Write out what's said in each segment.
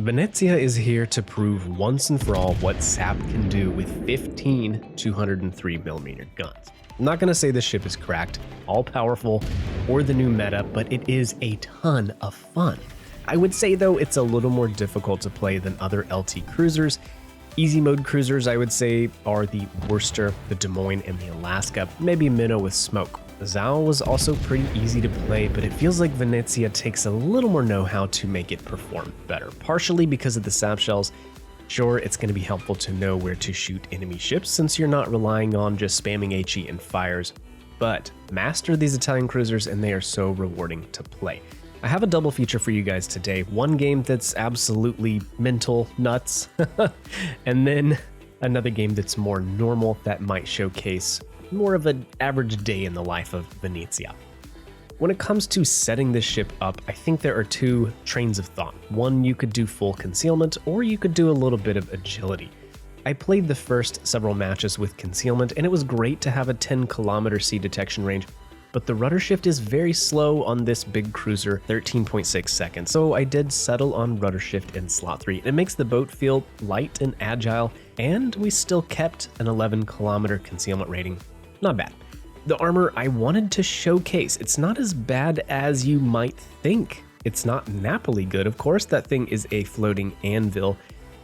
Venezia is here to prove once and for all what SAP can do with 15 203mm guns. I'm not going to say this ship is cracked, all-powerful, or the new meta, but it is a ton of fun. I would say, though, it's a little more difficult to play than other LT cruisers. Easy mode cruisers, I would say, are the Worcester, the Des Moines, and the Alaska, maybe Minnow with Smoke. The Zal was also pretty easy to play, but it feels like Venezia takes a little more know-how to make it perform better, partially because of the SAP shells. Sure, it's going to be helpful to know where to shoot enemy ships since you're not relying on just spamming HE and fires, but master these Italian cruisers and they are so rewarding to play. I have a double feature for you guys today. One game that's absolutely mental nuts, and then another game that's more normal that might showcase more of an average day in the life of Venezia. When it comes to setting this ship up, I think there are two trains of thought. One, you could do full concealment, or you could do a little bit of agility. I played the first several matches with concealment, and it was great to have a 10-kilometer sea detection range, but the rudder shift is very slow on this big cruiser, 13.6 seconds, so I did settle on rudder shift in slot 3. It makes the boat feel light and agile, and we still kept an 11-kilometer concealment rating. Not bad. The armor I wanted to showcase, it's not as bad as you might think. It's not Napoli good, of course, that thing is a floating anvil.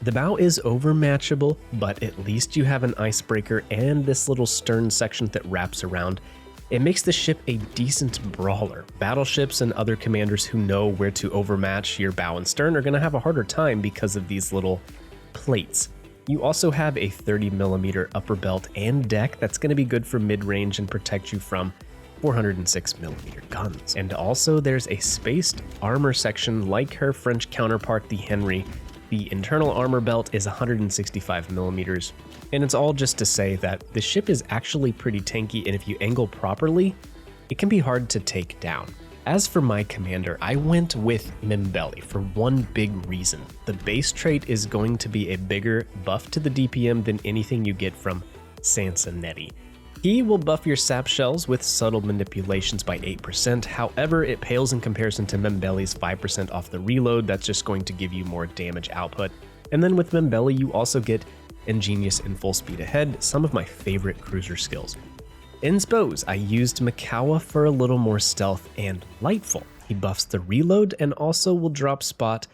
The bow is overmatchable, but at least you have an icebreaker and this little stern section that wraps around. It makes the ship a decent brawler. Battleships and other commanders who know where to overmatch your bow and stern are going to have a harder time because of these little plates. You also have a 30mm upper belt and deck that's going to be good for mid-range and protect you from 406mm guns. And also there's a spaced armor section like her French counterpart, the Henry. The internal armor belt is 165mm, and it's all just to say that the ship is actually pretty tanky, and if you angle properly, it can be hard to take down. As for my commander, I went with Membelli for one big reason. The base trait is going to be a bigger buff to the DPM than anything you get from Sansonetti. He will buff your SAP shells with subtle manipulations by 8%, however, it pales in comparison to Membelli's 5% off the reload. That's just going to give you more damage output. And then with Membelli, you also get Ingenious and Full Speed Ahead, some of my favorite cruiser skills. In Spos, I used Makawa for a little more stealth and lightful. He buffs the reload and also will drop spot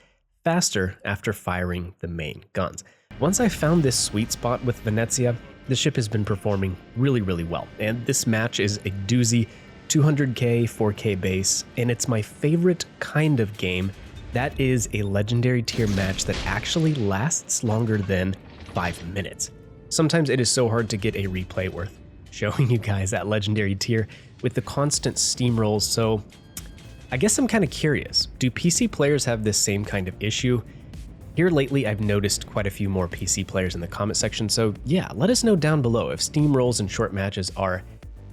faster after firing the main guns. Once I found this sweet spot with Venezia, the ship has been performing really well, and this match is a doozy, 200k, 4k base, and it's my favorite kind of game. That is a legendary tier match that actually lasts longer than 5 minutes. Sometimes it is so hard to get a replay worth showing you guys that legendary tier with the constant steamrolls, so I guess I'm kind of curious. Do PC players have this same kind of issue? Here lately, I've noticed quite a few more PC players in the comment section, so yeah, let us know down below if steamrolls and short matches are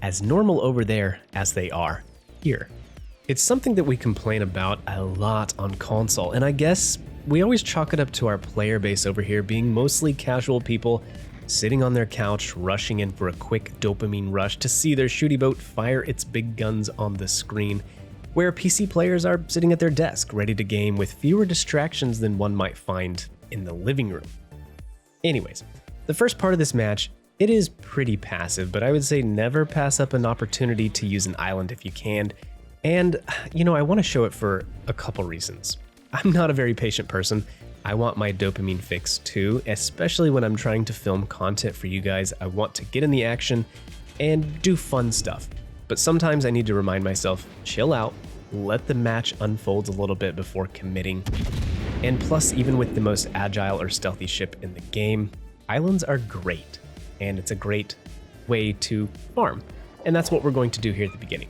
as normal over there as they are here. It's something that we complain about a lot on console, and I guess we always chalk it up to our player base over here being mostly casual people sitting on their couch, rushing in for a quick dopamine rush to see their shooty boat fire its big guns on the screen, where PC players are sitting at their desk, ready to game with fewer distractions than one might find in the living room. Anyways, the first part of this match, it is pretty passive, but I would say never pass up an opportunity to use an island if you can. And, you know, I want to show it for a couple reasons. I'm not a very patient person. I want my dopamine fix too, especially when I'm trying to film content for you guys. I want to get in the action and do fun stuff. But sometimes I need to remind myself, chill out, let the match unfold a little bit before committing. And plus, even with the most agile or stealthy ship in the game, islands are great, and it's a great way to farm. And that's what we're going to do here at the beginning.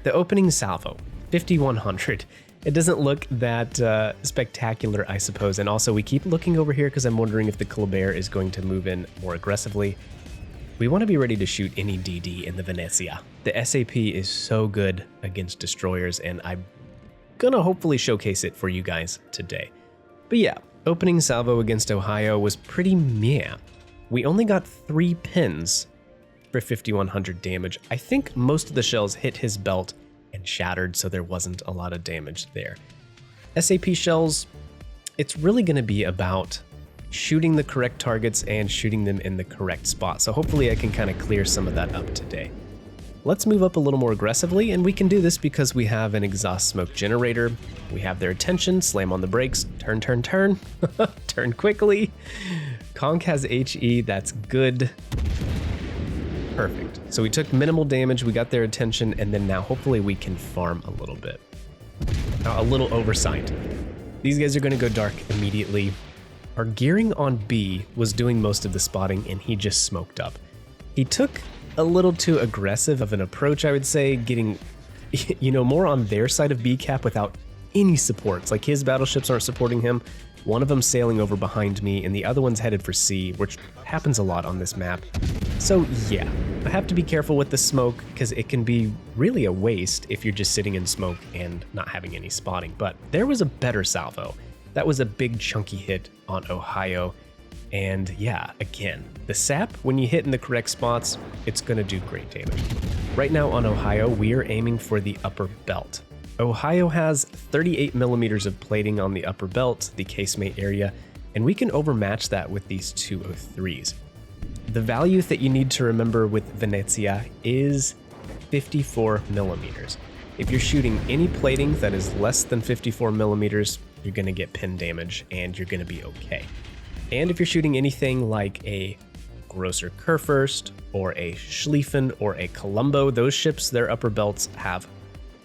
The opening salvo, 5100. It doesn't look that spectacular, I suppose. And also, we keep looking over here because I'm wondering if the Colbert is going to move in more aggressively. We want to be ready to shoot any DD in the Venezia. The SAP is so good against destroyers, and I'm gonna hopefully showcase it for you guys today. But yeah, opening salvo against Ohio was pretty meh. We only got 3 pins for 5100 damage. I think most of the shells hit his belt and shattered, so there wasn't a lot of damage there. SAP shells, it's really going to be about shooting the correct targets and shooting them in the correct spot. So hopefully I can kind of clear some of that up today. Let's move up a little more aggressively, and we can do this because we have an exhaust smoke generator. We have their attention, slam on the brakes, turn, turn, turn, turn quickly. Conch has HE, that's good. Perfect. So we took minimal damage, we got their attention, and then now hopefully we can farm a little bit. Now, a little oversight. These guys are going to go dark immediately. Our gearing on B was doing most of the spotting, and he just smoked up. He took a little too aggressive of an approach, I would say, getting, more on their side of B cap without any supports. Like, his battleships aren't supporting him. One of them sailing over behind me, and the other one's headed for C, which happens a lot on this map. So yeah, I have to be careful with the smoke because it can be really a waste if you're just sitting in smoke and not having any spotting. But there was a better salvo. That was a big chunky hit on Ohio. And yeah, again, the SAP, when you hit in the correct spots, it's gonna do great damage. Right now on Ohio, we are aiming for the upper belt. Ohio has 38 millimeters of plating on the upper belt, the casemate area, and we can overmatch that with these 203s. The value that you need to remember with Venezia is 54 millimeters. If you're shooting any plating that is less than 54 millimeters, you're gonna get pin damage and you're gonna be okay. And if you're shooting anything like a Grosser Kurfürst or a Schlieffen or a Colombo, those ships, their upper belts have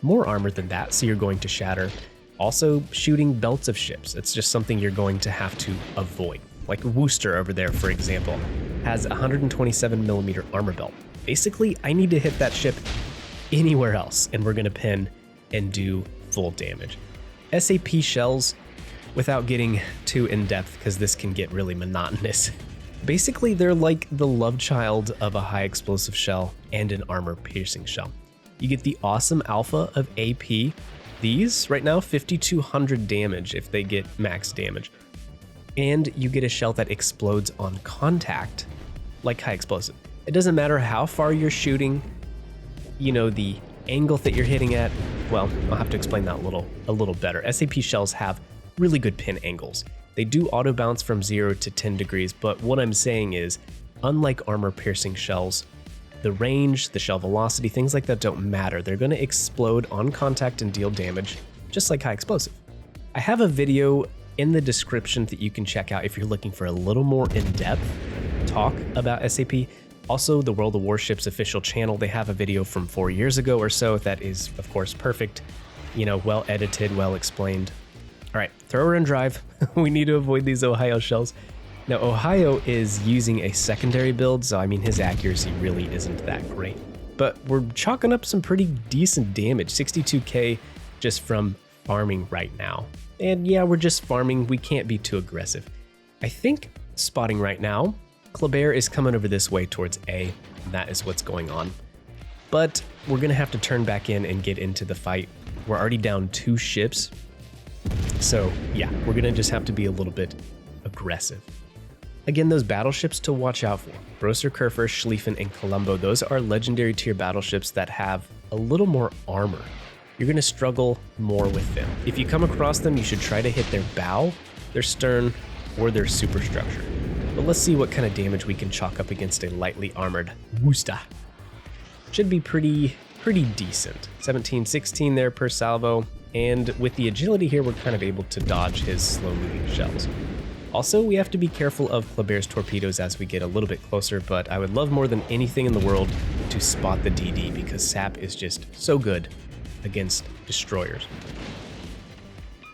more armor than that, so you're going to shatter. Also, shooting belts of ships, it's just something you're going to have to avoid. Like Worcester over there, for example, has a 127 millimeter armor belt. Basically, I need to hit that ship anywhere else, and we're gonna pin and do full damage. SAP shells, without getting too in-depth, because this can get really monotonous. Basically, they're like the love child of a high explosive shell and an armor-piercing shell. You get the awesome alpha of AP. These, right now, 5,200 damage if they get max damage. And you get a shell that explodes on contact, like high explosive. It doesn't matter how far you're shooting, the angle that you're hitting at. Well, I'll have to explain that a little better. SAP shells have really good pin angles. They do auto bounce from 0 to 10 degrees, but what I'm saying is, unlike armor-piercing shells, the range, the shell velocity, things like that don't matter. They're going to explode on contact and deal damage, just like high explosive. I have a video in the description that you can check out if you're looking for a little more in-depth talk about SAP. Also, the World of Warships official channel, they have a video from 4 years ago or so that is, of course, perfect, well edited, well explained. All right, thrower and drive. We need to avoid these Ohio shells. Now, Ohio is using a secondary build, so his accuracy really isn't that great. But we're chalking up some pretty decent damage, 62k just from farming right now. And yeah, we're just farming, we can't be too aggressive. I think spotting right now, Kleber is coming over this way towards A, and that is what's going on. But we're gonna have to turn back in and get into the fight. We're already down 2 ships. So yeah, we're gonna just have to be a little bit aggressive. Again, those battleships to watch out for. Grosser Kurfürst, Schlieffen, and Colombo, those are legendary tier battleships that have a little more armor. You're gonna struggle more with them. If you come across them, you should try to hit their bow, their stern, or their superstructure. But let's see what kind of damage we can chalk up against a lightly armored Worcester. Should be pretty decent. 17-16 there per salvo, and with the agility here, we're kind of able to dodge his slow-moving shells. Also, we have to be careful of Kleber's torpedoes as we get a little bit closer, but I would love more than anything in the world to spot the DD because SAP is just so good against destroyers.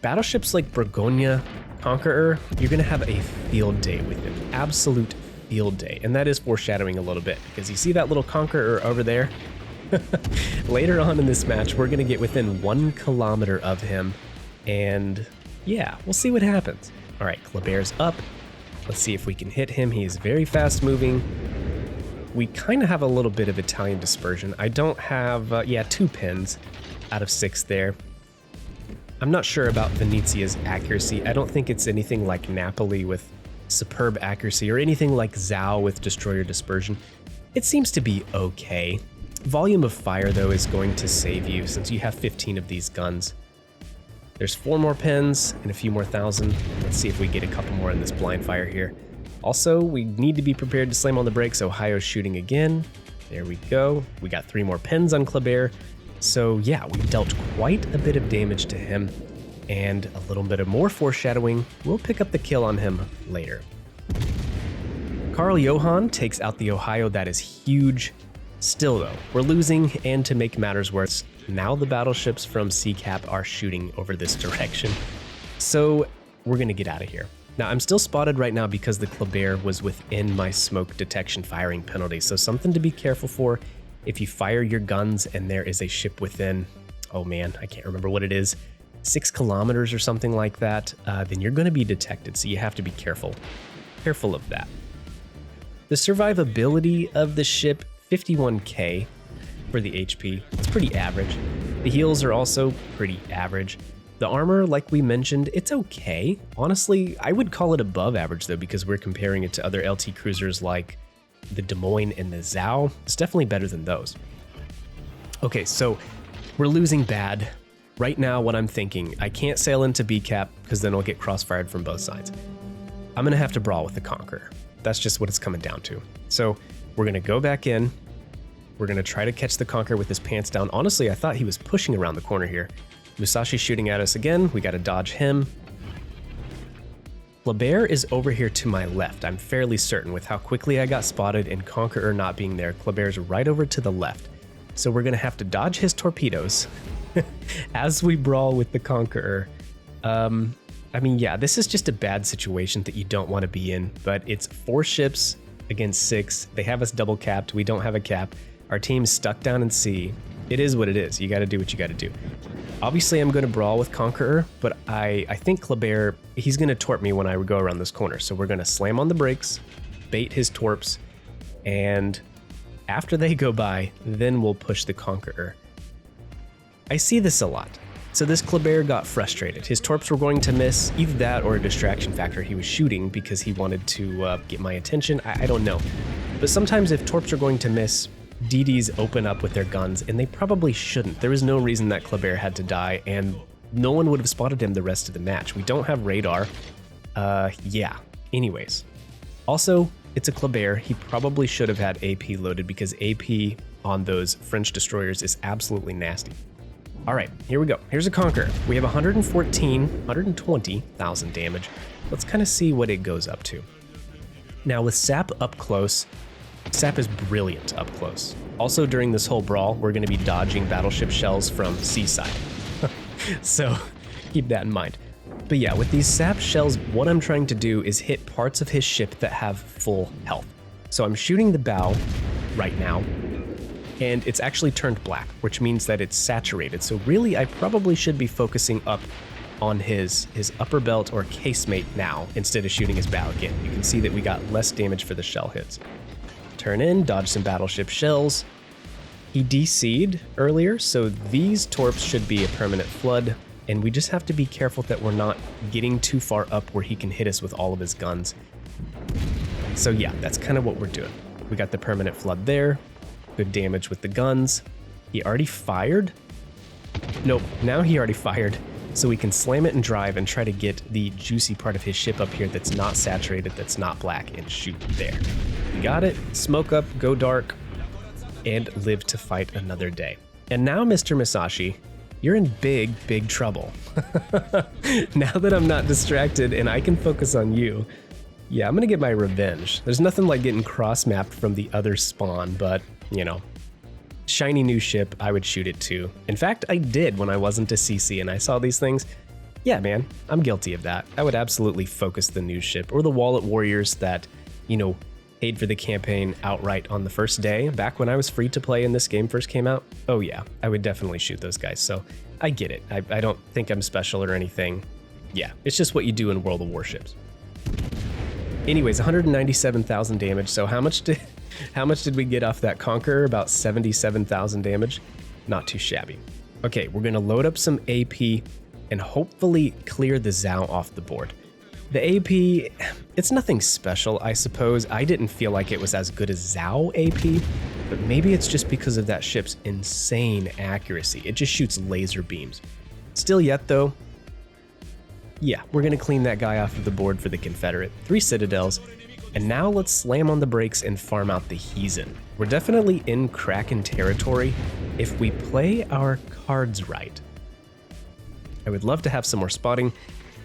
Battleships like Burgonia, Conqueror, you're going to have a field day with them. Absolute field day. And that is foreshadowing a little bit because you see that little Conqueror over there? Later on in this match, we're going to get within 1 kilometer of him. And yeah, we'll see what happens. All right, Kleber's up. Let's see if we can hit him. He is very fast moving. We kind of have a little bit of Italian dispersion. I don't have, 2 pins out of 6 there. I'm not sure about Venezia's accuracy. I don't think it's anything like Napoli with superb accuracy or anything like Zhao with destroyer dispersion. It seems to be okay. Volume of fire, though, is going to save you since you have 15 of these guns. There's 4 more pins and a few more thousand. Let's see if we get a couple more in this blind fire here. Also, we need to be prepared to slam on the brakes. Ohio's shooting again. There we go. We got 3 more pins on Kleber. So yeah, we dealt quite a bit of damage to him, and a little bit of more foreshadowing. We'll pick up the kill on him later. Karl Johan takes out the Ohio. That is huge. Still though, we're losing, and to make matters worse, now the battleships from CCAP are shooting over this direction. So we're gonna get out of here. Now I'm still spotted right now because the Kleber was within my smoke detection firing penalty. So something to be careful for. If you fire your guns and there is a ship within, oh man, I can't remember what it is, 6 kilometers or something like that, then you're gonna be detected. So you have to be careful of that. The survivability of the ship, 51k for the HP. It's pretty average. The heals are also pretty average. The armor, like we mentioned, it's okay. Honestly, I would call it above average though, because we're comparing it to other LT cruisers like the Des Moines and the Zhao. It's definitely better than those. Okay, so we're losing bad. Right now, what I'm thinking, I can't sail into B-cap because then I'll get crossfired from both sides. I'm gonna have to brawl with the Conqueror. That's just what it's coming down to. So we're gonna go back in. We're gonna try to catch the Conqueror with his pants down. Honestly, I thought he was pushing around the corner here. Musashi's shooting at us again. We gotta dodge him. Kleber is over here to my left. I'm fairly certain with how quickly I got spotted and Conqueror not being there. Kleber's right over to the left. So we're gonna have to dodge his torpedoes as we brawl with the Conqueror. I mean, yeah, this is just a bad situation that you don't want to be in, but it's 4 ships against 6. They have us double capped. We don't have a cap. Our team's stuck down in sea. It is what it is. You got to do what you got to do. Obviously, I'm going to brawl with Conqueror, but I think Kleber, he's going to torp me when I go around this corner. So we're going to slam on the brakes, bait his torps, and after they go by, then we'll push the Conqueror. I see this a lot. So this Kleber got frustrated. His torps were going to miss, either that or a distraction factor. He was shooting because he wanted to get my attention. I don't know. But sometimes if torps are going to miss, DDs open up with their guns, and they probably shouldn't. There was no reason that Kleber had to die, and no one would have spotted him the rest of the match. We don't have radar. Yeah. Anyways. Also, it's a Kleber. He probably should have had AP loaded because AP on those French destroyers is absolutely nasty. All right, here we go. Here's a Conqueror. We have 120,000 damage. Let's kind of see what it goes up to. Now with SAP up close, SAP is brilliant up close. Also during this whole brawl, we're gonna be dodging battleship shells from seaside. So keep that in mind. But yeah, with these SAP shells, what I'm trying to do is hit parts of his ship that have full health. So I'm shooting the bow right now, and it's actually turned black, which means that it's saturated. So really, I probably should be focusing up on his upper belt or casemate now, instead of shooting his bow again. You can see that we got less damage for the shell hits. Turn in, dodge some battleship shells. He DC'd earlier, so these torps should be a permanent flood, and we just have to be careful that we're not getting too far up where he can hit us with all of his guns. So yeah, that's kind of what we're doing. We got the permanent flood there. Good damage with the guns. He already fired? Nope, now he already fired. So we can slam it and drive and try to get the juicy part of his ship up here that's not saturated, that's not black, and shoot there. We got it. Smoke up, go dark, and live to fight another day. And now, Mr. Musashi, you're in big, big trouble. Now that I'm not distracted and I can focus on you, yeah, I'm gonna get my revenge. There's nothing like getting cross-mapped from the other spawn, but, you know, shiny new ship, I would shoot it too. In fact, I did when I wasn't a CC and I saw these things. Yeah, man, I'm guilty of that. I would absolutely focus the new ship or the Wallet Warriors that, you know, paid for the campaign outright on the first day, back when I was free to play and this game first came out. Oh yeah, I would definitely shoot those guys. So I get it. I don't think I'm special or anything. Yeah, it's just what you do in World of Warships. Anyways, 197,000 damage. So how much did we get off that Conqueror? About 77,000 damage. Not too shabby. Okay, we're gonna load up some AP and hopefully clear the Zhao off the board. The AP, it's nothing special, I suppose. I didn't feel like it was as good as Zhao AP, but maybe it's just because of that ship's insane accuracy. It just shoots laser beams. Still yet though, Yeah, we're going to clean that guy off of the board for the Confederate. 3 citadels. And now let's slam on the brakes and farm out the Heathen. We're definitely in Kraken territory if we play our cards right. I would love to have some more spotting,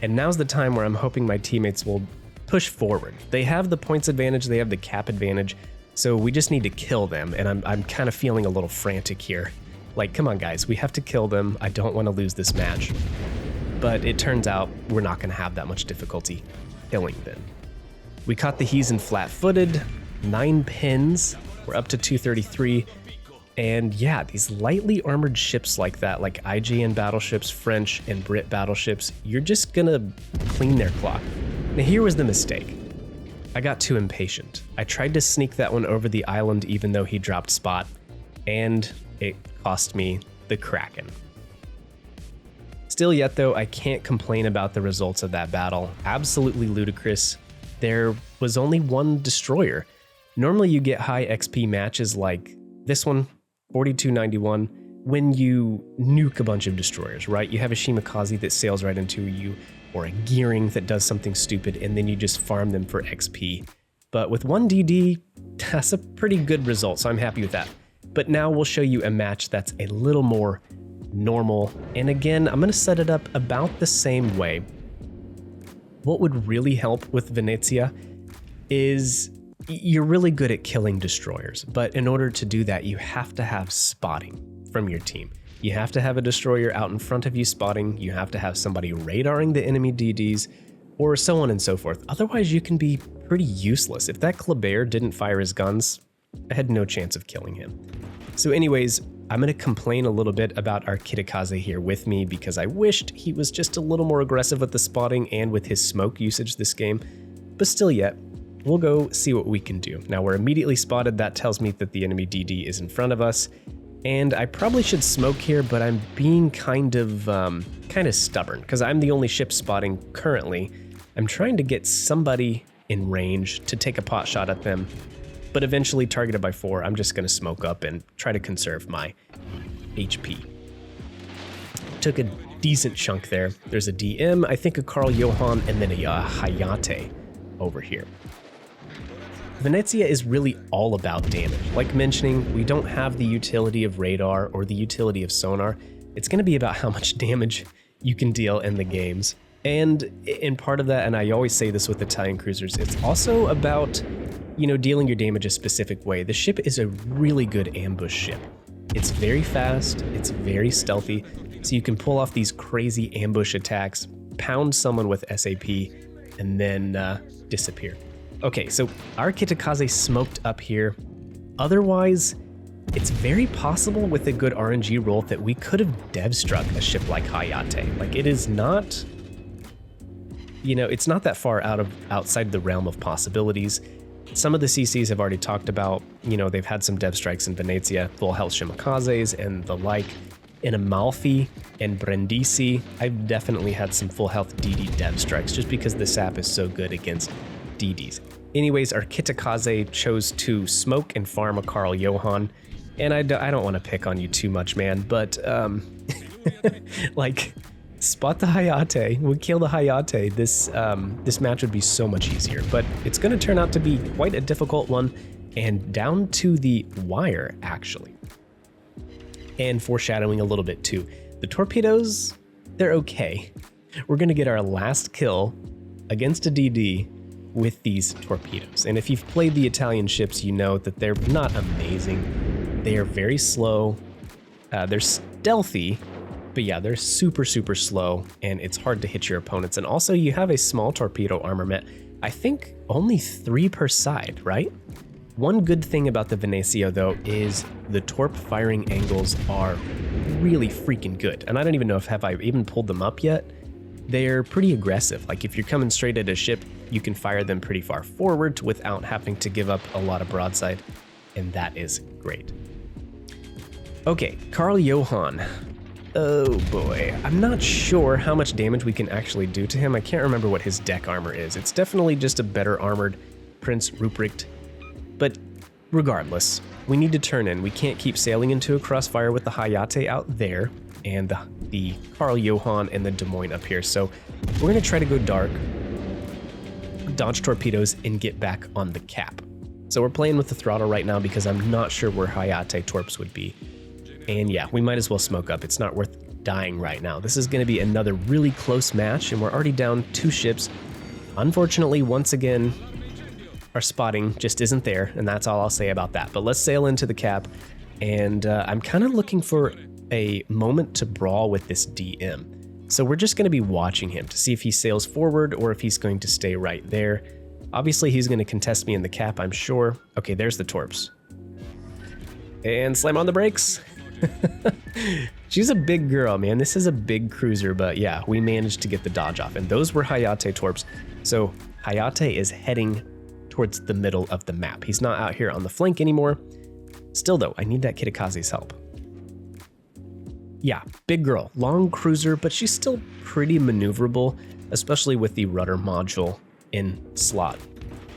and now's the time where I'm hoping my teammates will push forward. They have the points advantage, they have the cap advantage, so we just need to kill them, and I'm kind of feeling a little frantic here. Like, come on guys, we have to kill them. I don't want to lose this match. But it turns out we're not going to have that much difficulty killing them. We caught the Heathen flat-footed, 9 pins, we're up to 233, and yeah, these lightly armored ships like that, like IJN battleships, French and Brit battleships, you're just gonna clean their clock. Now here was the mistake. I got too impatient. I tried to sneak that one over the island even though he dropped spot, and it cost me the Kraken. Still yet though, I can't complain about the results of that battle. Absolutely ludicrous. There was only 1 destroyer. Normally you get high XP matches like this one, 4291, when you nuke a bunch of destroyers, right? You have a Shimakaze that sails right into you, or a Gearing that does something stupid, and then you just farm them for XP. But with 1 DD, that's a pretty good result, so I'm happy with that. But now we'll show you a match that's a little more normal, and again, I'm going to set it up about the same way. What would really help with Venezia is you're really good at killing destroyers, but in order to do that, you have to have spotting from your team. You have to have a destroyer out in front of you spotting, you have to have somebody radaring the enemy DDs, or so on and so forth. Otherwise, you can be pretty useless. If that Kleber didn't fire his guns, I had no chance of killing him. So anyways, I'm going to complain a little bit about our Kitakaze here with me because I wished he was just a little more aggressive with the spotting and with his smoke usage this game, but still yet, we'll go see what we can do. Now we're immediately spotted, that tells me that the enemy DD is in front of us, and I probably should smoke here, but I'm being kind of stubborn because I'm the only ship spotting currently. I'm trying to get somebody in range to take a pot shot at them, but eventually targeted by 4, I'm just going to smoke up and try to conserve my HP. Took a decent chunk there. There's a DM, I think a Carl Johan, and then a Hayate over here. Venezia is really all about damage. Like mentioning, we don't have the utility of radar or the utility of sonar. It's going to be about how much damage you can deal in the games. And in part of that, and I always say this with Italian cruisers, it's also about dealing your damage a specific way. The ship is a really good ambush ship. It's very fast, it's very stealthy, so you can pull off these crazy ambush attacks, pound someone with SAP, and then disappear. Okay, so our Kitakaze smoked up here. Otherwise, it's very possible with a good RNG roll that we could have dev-struck a ship like Hayate. Like, it is not, it's not that far outside the realm of possibilities. Some of the CCs have already talked about, they've had some dev strikes in Venezia, full health Shimakazes and the like. In Amalfi and Brindisi, I've definitely had some full health DD dev strikes just because the SAP is so good against DDs. Anyways, our Kitakaze chose to smoke and farm a Carl Johan, and I don't want to pick on you too much, man, but like, spot the Hayate, we'll kill the Hayate, this match would be so much easier, but it's going to turn out to be quite a difficult one, and down to the wire, actually. And foreshadowing a little bit too, the torpedoes, they're okay. We're going to get our last kill against a DD with these torpedoes, and if you've played the Italian ships, you know that they're not amazing. They are very slow, they're stealthy, but yeah, they're super slow, and it's hard to hit your opponents. And also, you have a small torpedo armament. I think only 3 per side, right? One good thing about the Venezia, though, is the torp firing angles are really freaking good. And I don't even know if I even pulled them up yet. They're pretty aggressive. Like, if you're coming straight at a ship, you can fire them pretty far forward without having to give up a lot of broadside, and that is great. Okay, Carl Johan. Oh boy, I'm not sure how much damage we can actually do to him. I can't remember what his deck armor is. It's definitely just a better armored Prince Ruprecht. But regardless, we need to turn in. We can't keep sailing into a crossfire with the Hayate out there, and the the Carl Johan and the Des Moines up here. So we're going to try to go dark, dodge torpedoes, and get back on the cap. So we're playing with the throttle right now because I'm not sure where Hayate torps would be. And yeah, we might as well smoke up. It's not worth dying right now. This is going to be another really close match, and we're already down 2 ships. Unfortunately, once again, our spotting just isn't there, and that's all I'll say about that. But let's sail into the cap, and I'm kind of looking for a moment to brawl with this DM. So we're just going to be watching him to see if he sails forward or if he's going to stay right there. Obviously, he's going to contest me in the cap, I'm sure. Okay, there's the torps. And slam on the brakes. She's a big girl, man. This is a big cruiser, but yeah, we managed to get the dodge off. And those were Hayate torps. So Hayate is heading towards the middle of the map. He's not out here on the flank anymore. Still though, I need that Kitakaze's help. Yeah, big girl, long cruiser, but she's still pretty maneuverable, especially with the rudder module in slot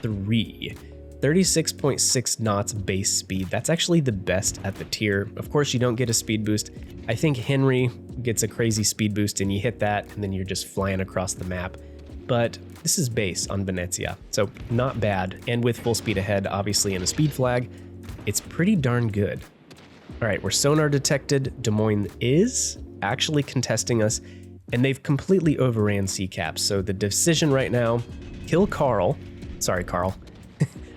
3. 36.6 knots base speed. That's actually the best at the tier. Of course, you don't get a speed boost. I think Henry gets a crazy speed boost and you hit that and then you're just flying across the map. But this is base on Venezia, so not bad. And with full speed ahead, obviously in a speed flag, it's pretty darn good. All right, we're sonar detected. Des Moines is actually contesting us, and they've completely overran CCAP. So the decision right now, kill Carl. Sorry, Carl.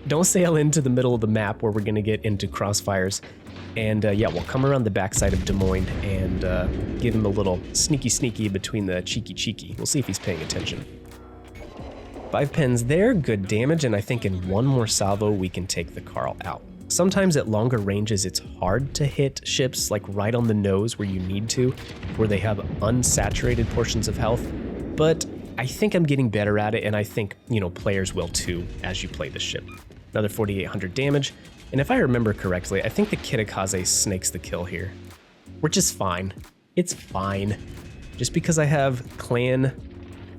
Don't sail into the middle of the map where we're going to get into crossfires. And yeah, we'll come around the backside of Des Moines and give him a little sneaky between the cheeky. We'll see if he's paying attention. 5 pens there, good damage, and I think in one more salvo we can take the Carl out. Sometimes at longer ranges it's hard to hit ships like right on the nose where you need to, where they have unsaturated portions of health, but I think I'm getting better at it, and I think, you know, players will too as you play the ship. Another 4,800 damage, and if I remember correctly, I think the Kitakaze snakes the kill here, which is fine. It's fine. Just because I have clan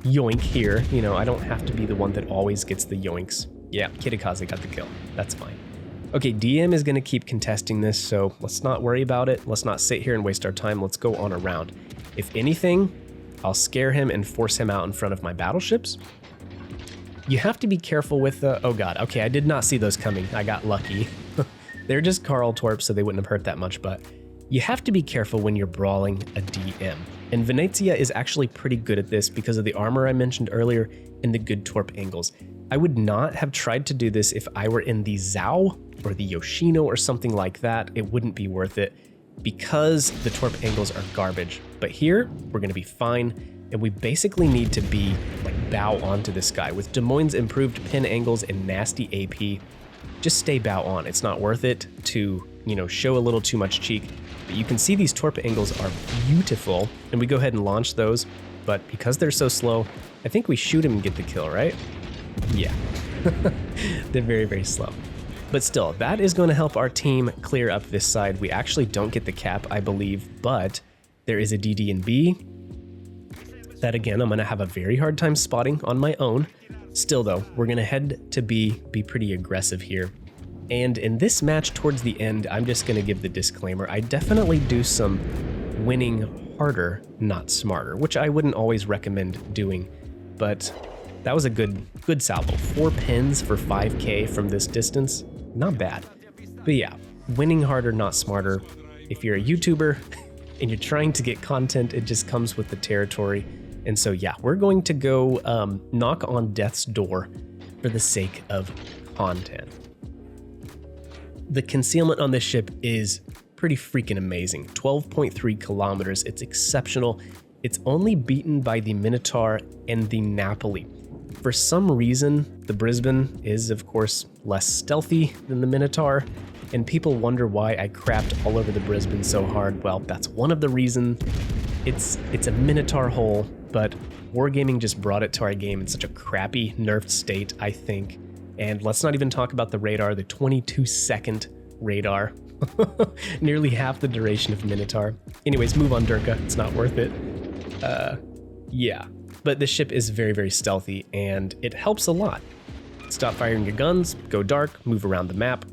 yoink here, you know, I don't have to be the one that always gets the yoinks. Yeah, Kitakaze got the kill. That's fine. Okay, DM is going to keep contesting this, so let's not worry about it. Let's not sit here and waste our time. Let's go on a round. If anything, I'll scare him and force him out in front of my battleships. You have to be careful with the... Oh god, okay, I did not see those coming. I got lucky. They're just Carl torps, so they wouldn't have hurt that much, but you have to be careful when you're brawling a DM. And Venezia is actually pretty good at this because of the armor I mentioned earlier and the good torp angles. I would not have tried to do this if I were in the Zhao or the Yoshino or something like that. It wouldn't be worth it because the torp angles are garbage. But here, we're going to be fine. And we basically need to be like bow onto this guy. With Des Moines' improved pin angles and nasty AP, just stay bow on. It's not worth it to, you know, show a little too much cheek. But you can see these torp angles are beautiful, and we go ahead and launch those. But because they're so slow, I think we shoot him and get the kill, right? Yeah. They're very slow. But still, that is going to help our team clear up this side. We actually don't get the cap, I believe, but there is a DD and B. That again, I'm going to have a very hard time spotting on my own. Still though, we're going to head to B, be pretty aggressive here. And in this match towards the end, I'm just going to give the disclaimer. I definitely do some winning harder, not smarter, which I wouldn't always recommend doing. But that was a good salvo. 4 pins for 5k from this distance. Not bad. But yeah, winning harder, not smarter. If you're a YouTuber and you're trying to get content, it just comes with the territory. And so yeah, we're going to go knock on death's door for the sake of content. The concealment on this ship is pretty freaking amazing. 12.3 kilometers, it's exceptional. It's only beaten by the Minotaur and the Napoli. For some reason, the Brisbane is of course less stealthy than the Minotaur, and people wonder why I crapped all over the Brisbane so hard. Well, that's one of the reasons. It's a Minotaur hole, but Wargaming just brought it to our game in such a crappy, nerfed state, I think. And let's not even talk about the radar, the 22-second radar. Nearly half the duration of Minotaur. Anyways, move on, Derka. It's not worth it. Yeah. But the ship is very stealthy, and it helps a lot. Stop firing your guns, go dark, move around the map.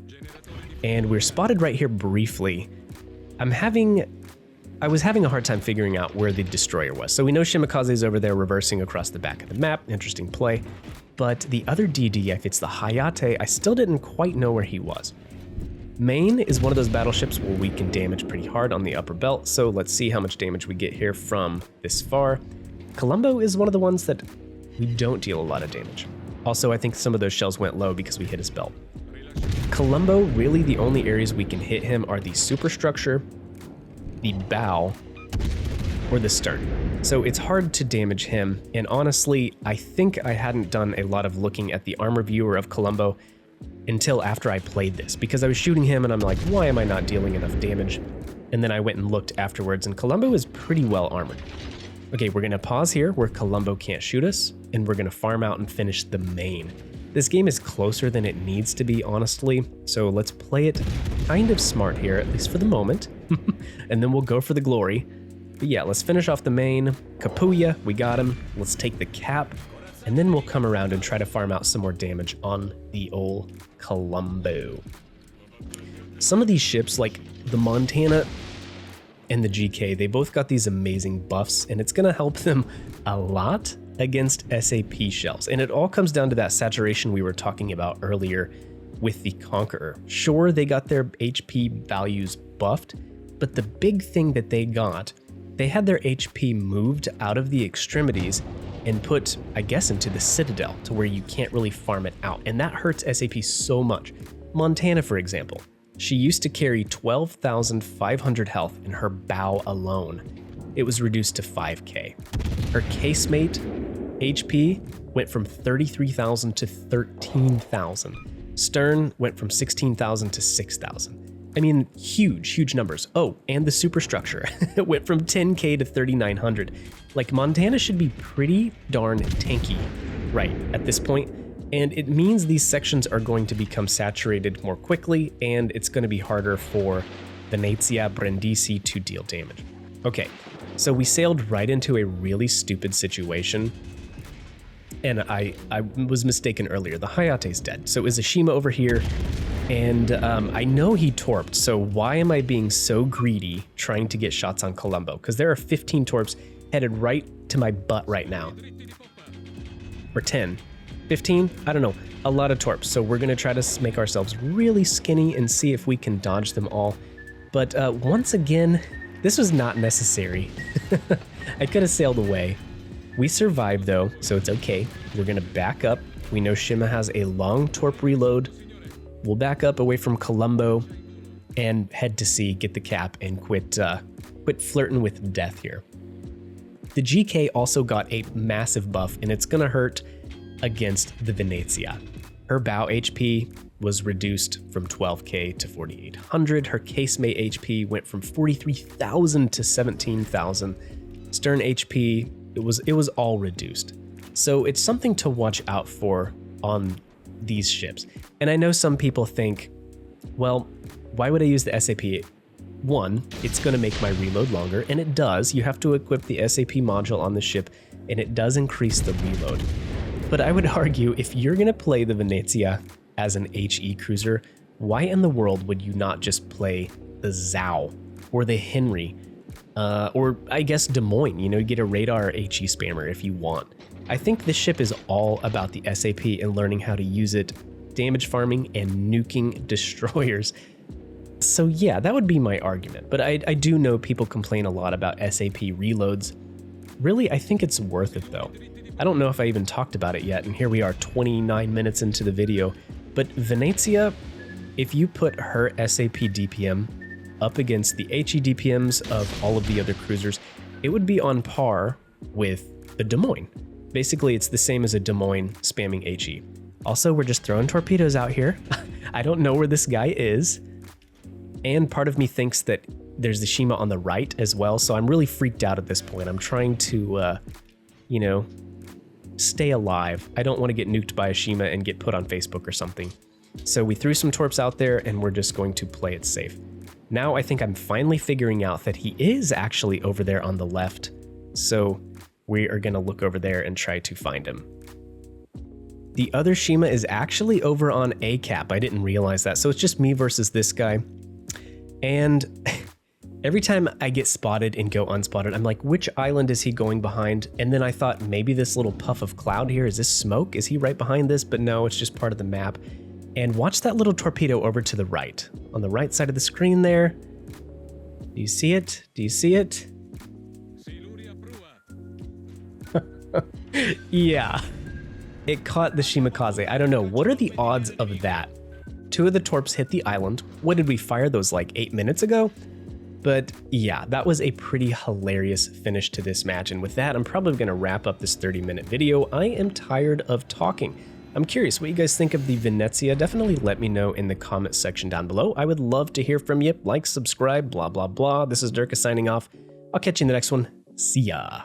And we're spotted right here briefly. I was having a hard time figuring out where the destroyer was. So we know Shimikaze's over there reversing across the back of the map. Interesting play. But the other DD, if it's the Hayate, I still didn't quite know where he was. Maine is one of those battleships where we can damage pretty hard on the upper belt, so let's see how much damage we get here from this far. Colombo is one of the ones that we don't deal a lot of damage. Also, I think some of those shells went low because we hit his belt. Colombo, really the only areas we can hit him are the superstructure, the bow, or the stern. So it's hard to damage him, and honestly, I think I hadn't done a lot of looking at the armor viewer of Colombo until after I played this, because I was shooting him and I'm like, why am I not dealing enough damage? And then I went and looked afterwards, and Colombo is pretty well armored. Okay, we're gonna pause here where Colombo can't shoot us, and we're gonna farm out and finish the main. This game is closer than it needs to be, honestly, so let's play it kind of smart here, at least for the moment, and then we'll go for the glory. But yeah, let's finish off the main. Kapuya, we got him. Let's take the cap, and then we'll come around and try to farm out some more damage on the old Colombo. Some of these ships, like the Montana and the GK, they both got these amazing buffs, and it's gonna help them a lot against SAP shells. And it all comes down to that saturation we were talking about earlier with the Conqueror. Sure, they got their HP values buffed, but the big thing that they got, they had their HP moved out of the extremities and put, I guess, into the citadel to where you can't really farm it out. And that hurts SAP so much. Montana, for example, she used to carry 12,500 health in her bow alone. It was reduced to 5k. Her casemate HP went from 33,000 to 13,000. Stern went from 16,000 to 6,000. I mean, huge numbers. Oh, and the superstructure. It went from 10k to 3,900. Like, Montana should be pretty darn tanky right at this point, and it means these sections are going to become saturated more quickly, and it's going to be harder for Venezia, Brindisi to deal damage. Okay, so we sailed right into a really stupid situation, and I was mistaken earlier. The Hayate's dead. So Izashima over here, and I know he torped, so why am I being so greedy trying to get shots on Colombo? Because there are 15 torps headed right to my butt right now. Or 10. 15? I don't know. A lot of torps. So we're going to try to make ourselves really skinny and see if we can dodge them all. But once again, this was not necessary. I could have sailed away. We survived though, so it's okay. We're going to back up. We know Shima has a long torp reload. We'll back up away from Colombo and head to sea, get the cap, and quit flirting with death here. The GK also got a massive buff, and it's gonna hurt against the Venezia. Her bow HP was reduced from 12k to 4,800. Her casemate HP went from 43,000 to 17,000. Stern HP, it was all reduced. So it's something to watch out for on these ships. And I know some people think, well, why would I use the SAP? One, it's going to make my reload longer, and it does. You have to equip the SAP module on the ship, and it does increase the reload. But I would argue, if you're going to play the Venezia as an HE cruiser, why in the world would you not just play the Zhao or the Henry? Or I guess Des Moines, you get a radar HE spammer if you want. I think this ship is all about the SAP and learning how to use it, damage farming, and nuking destroyers. So yeah, that would be my argument, but I do know people complain a lot about SAP reloads. Really, I think it's worth it though. I don't know if I even talked about it yet, and here we are 29 minutes into the video, but Venezia, if you put her SAP DPM up against the HE DPMs of all of the other cruisers, it would be on par with the Des Moines. Basically, it's the same as a Des Moines spamming HE. Also, we're just throwing torpedoes out here. I don't know where this guy is. And part of me thinks that there's the Shima on the right as well, so I'm really freaked out at this point. I'm trying to, stay alive. I don't want to get nuked by a Shima and get put on Facebook or something. So we threw some torps out there, and we're just going to play it safe. Now I think I'm finally figuring out that he is actually over there on the left, so we are going to look over there and try to find him. The other Shima is actually over on A cap. I didn't realize that, so it's just me versus this guy. And Every time I get spotted and go unspotted, I'm like, which island is he going behind? And then I thought maybe this little puff of cloud here, is this smoke? Is he right behind this? But no, it's just part of the map. And watch that little torpedo over to the right. On the right side of the screen there. Do you see it? Do you see it? Yeah. It caught the Shimakaze. I don't know. What are the odds of that? 2 of the torps hit the island. What did we fire those like 8 minutes ago? But yeah, that was a pretty hilarious finish to this match. And with that, I'm probably going to wrap up this 30-minute video. I am tired of talking. I'm curious what you guys think of the Venezia. Definitely let me know in the comment section down below. I would love to hear from you. Like, subscribe, blah, blah, blah. This is Derka signing off. I'll catch you in the next one. See ya.